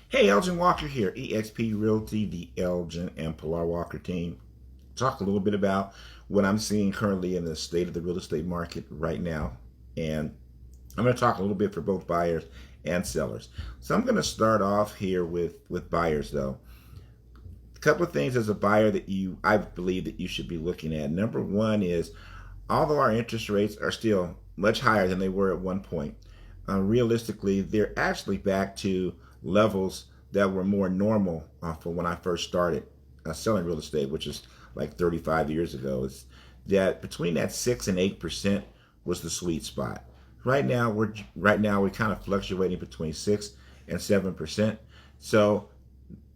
Hey, Elgin Walker here, eXp Realty, the Elgin and Pilar Walker team. Talk a little bit about what I'm seeing currently in the state of the real estate market right now. And I'm going to talk a little bit for both buyers and sellers. So I'm going to start off here with buyers though. A couple of things as a buyer that I believe that you should be looking at. Number one is, although our interest rates are still much higher than they were at one point, realistically, they're actually back to levels that were more normal from when I first started selling real estate, which is like 35 years ago. Is that between that 6 and 8% was the sweet spot. Right now we're kind of fluctuating between 6 and 7%. So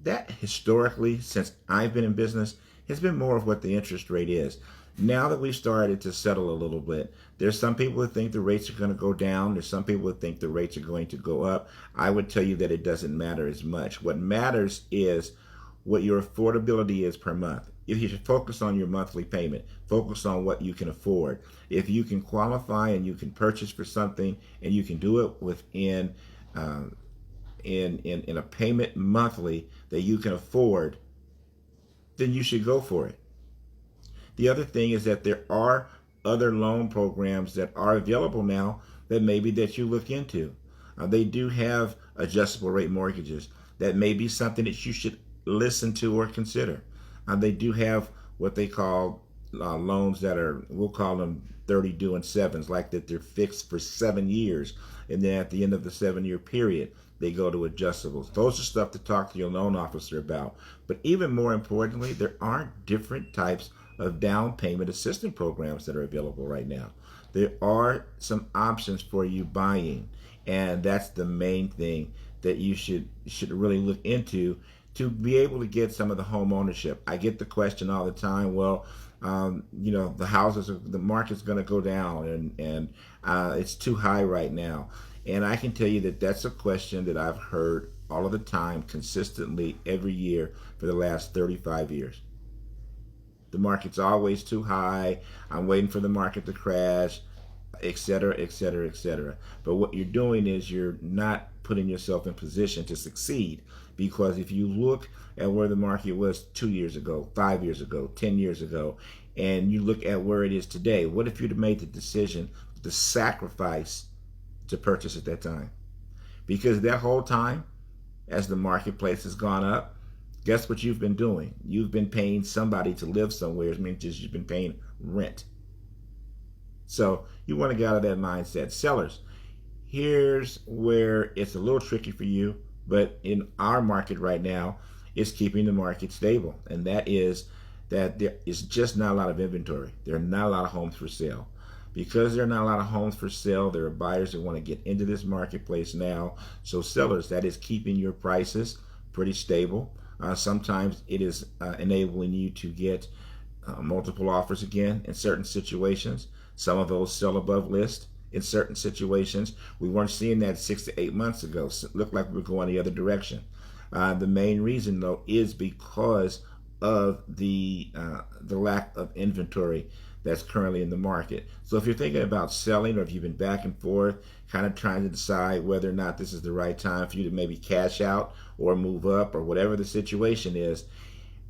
that historically, since I've been in business, has been more of what the interest rate is. Now that we've started to settle a little bit, there's some people that think the rates are going to go down. There's some people that think the rates are going to go up. I would tell you that it doesn't matter as much. What matters is what your affordability is per month. If you should focus on your monthly payment, focus on what you can afford. If you can qualify and you can purchase for something and you can do it within in a payment monthly that you can afford, then you should go for it. The other thing is that there are other loan programs that are available now that maybe that you look into. They do have adjustable rate mortgages. That may be something that you should listen to or consider. They do have what they call loans that are, we'll call them 30 due in sevens, like that they're fixed for 7 years. And then at the end of the 7 year period, they go to adjustables. Those are stuff to talk to your loan officer about. But even more importantly, there are different types of down payment assistance programs that are available right now. There are some options for you buying, and that's the main thing that you should really look into to be able to get some of the home ownership. I get the question all the time, well, the market's going to go down, and it's too high right now. And I can tell you that that's a question that I've heard all of the time, consistently every year for the last 35 years. The market's always too high. I'm waiting for the market to crash, et cetera, et cetera, et cetera. But what you're doing is you're not putting yourself in position to succeed, because if you look at where the market was 2 years ago, 5 years ago, 10 years ago, and you look at where it is today, what if you'd have made the decision, the sacrifice to purchase at that time? Because that whole time, as the marketplace has gone up, guess what you've been doing? You've been paying somebody to live somewhere. It means you've been paying rent. So you want to get out of that mindset. Sellers, here's where it's a little tricky for you, but in our market right now, it's keeping the market stable. And that is that there is just not a lot of inventory. There are not a lot of homes for sale. Because there are not a lot of homes for sale, there are buyers that want to get into this marketplace now. So sellers, that is keeping your prices pretty stable. Sometimes it is enabling you to get multiple offers again in certain situations. Some of those sell above list in certain situations. We weren't seeing that 6 to 8 months ago. So it looked like we were going the other direction. The main reason, though, is because of the lack of inventory that's currently in the market. So if you're thinking about selling, or if you've been back and forth, kind of trying to decide whether or not this is the right time for you to maybe cash out or move up, or whatever the situation is,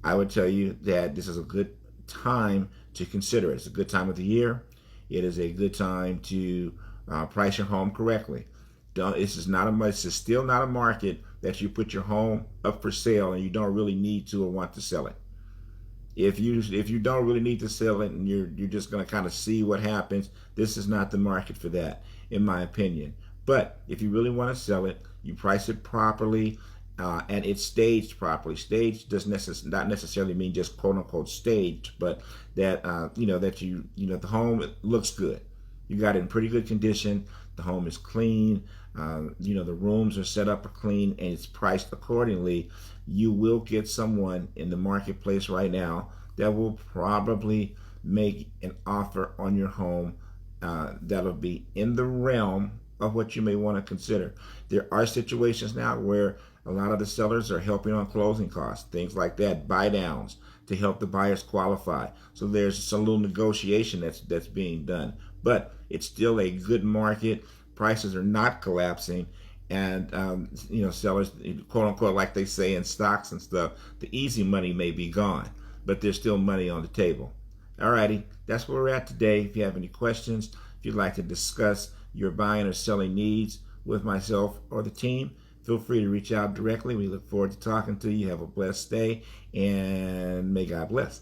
I would tell you that this is a good time to consider it. It's a good time of the year. It is a good time to price your home correctly. This is still not a market that you put your home up for sale and you don't really need to or want to sell it. If you don't really need to sell it and you're just going to kind of see what happens, this is not the market for that, in my opinion. But if you really want to sell it, you price it properly, and it's staged properly. Staged does not necessarily mean just quote unquote staged, but that the home looks good. You got it in pretty good condition. The home is clean. The rooms are set up clean, and it's priced accordingly. You will get someone in the marketplace right now that will probably make an offer on your home that'll be in the realm of what you may want to consider. There are situations now where a lot of the sellers are helping on closing costs, things like that, buy downs to help the buyers qualify. So there's some little negotiation that's being done, but it's still a good market. Prices are not collapsing, and sellers, quote unquote, like they say in stocks and stuff, the easy money may be gone, but there's still money on the table. Alrighty, that's where we're at today. If you have any questions, if you'd like to discuss your buying or selling needs with myself or the team, feel free to reach out directly. We look forward to talking to you. Have a blessed day, and may God bless.